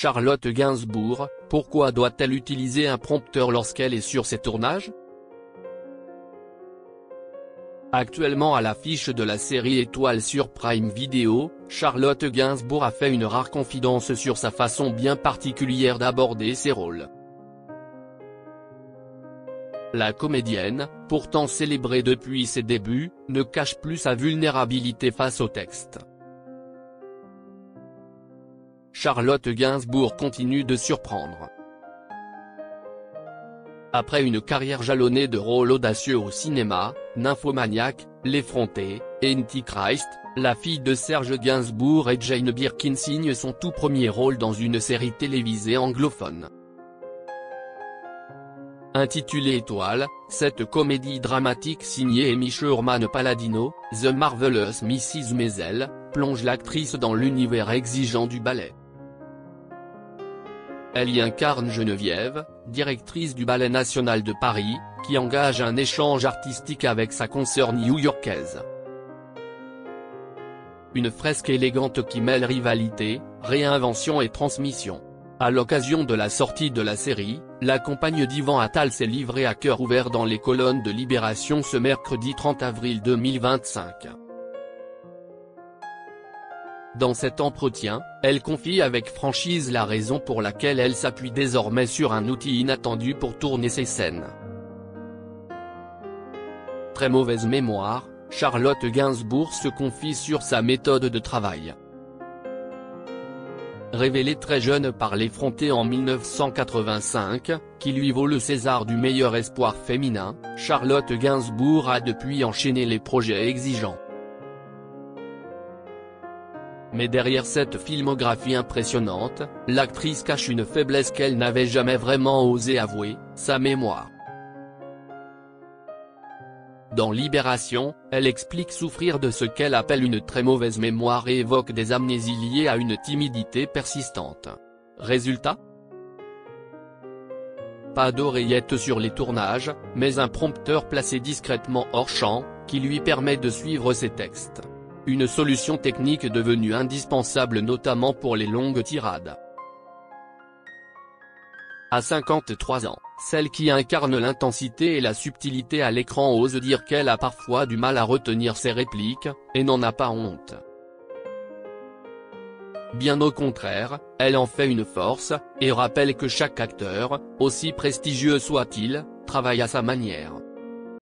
Charlotte Gainsbourg, pourquoi doit-elle utiliser un prompteur lorsqu'elle est sur ses tournages? Actuellement à l'affiche de la série Étoile sur Prime Video, Charlotte Gainsbourg a fait une rare confidence sur sa façon bien particulière d'aborder ses rôles. La comédienne, pourtant célébrée depuis ses débuts, ne cache plus sa vulnérabilité face au texte. Charlotte Gainsbourg continue de surprendre. Après une carrière jalonnée de rôles audacieux au cinéma, Nymphomaniac, L'Effronté, et Antichrist, la fille de Serge Gainsbourg et Jane Birkin signe son tout premier rôle dans une série télévisée anglophone. Intitulée Étoile, cette comédie dramatique signée Amy Sherman-Palladino, The Marvelous Mrs. Maisel, plonge l'actrice dans l'univers exigeant du ballet. Elle y incarne Geneviève, directrice du Ballet National de Paris, qui engage un échange artistique avec sa consoeur new-yorkaise. Une fresque élégante qui mêle rivalité, réinvention et transmission. À l'occasion de la sortie de la série, la compagne d'Yvan Attal s'est livrée à cœur ouvert dans les colonnes de Libération ce mercredi 30 avril 2025. Dans cet entretien, elle confie avec franchise la raison pour laquelle elle s'appuie désormais sur un outil inattendu pour tourner ses scènes. Très mauvaise mémoire, Charlotte Gainsbourg se confie sur sa méthode de travail. Révélée très jeune par L'Effronté en 1985, qui lui vaut le César du meilleur espoir féminin, Charlotte Gainsbourg a depuis enchaîné les projets exigeants. Mais derrière cette filmographie impressionnante, l'actrice cache une faiblesse qu'elle n'avait jamais vraiment osé avouer, sa mémoire. Dans Libération, elle explique souffrir de ce qu'elle appelle une très mauvaise mémoire et évoque des amnésies liées à une timidité persistante. Résultat ? Pas d'oreillette sur les tournages, mais un prompteur placé discrètement hors champ, qui lui permet de suivre ses textes. Une solution technique devenue indispensable notamment pour les longues tirades. À 53 ans, celle qui incarne l'intensité et la subtilité à l'écran ose dire qu'elle a parfois du mal à retenir ses répliques, et n'en a pas honte. Bien au contraire, elle en fait une force, et rappelle que chaque acteur, aussi prestigieux soit-il, travaille à sa manière.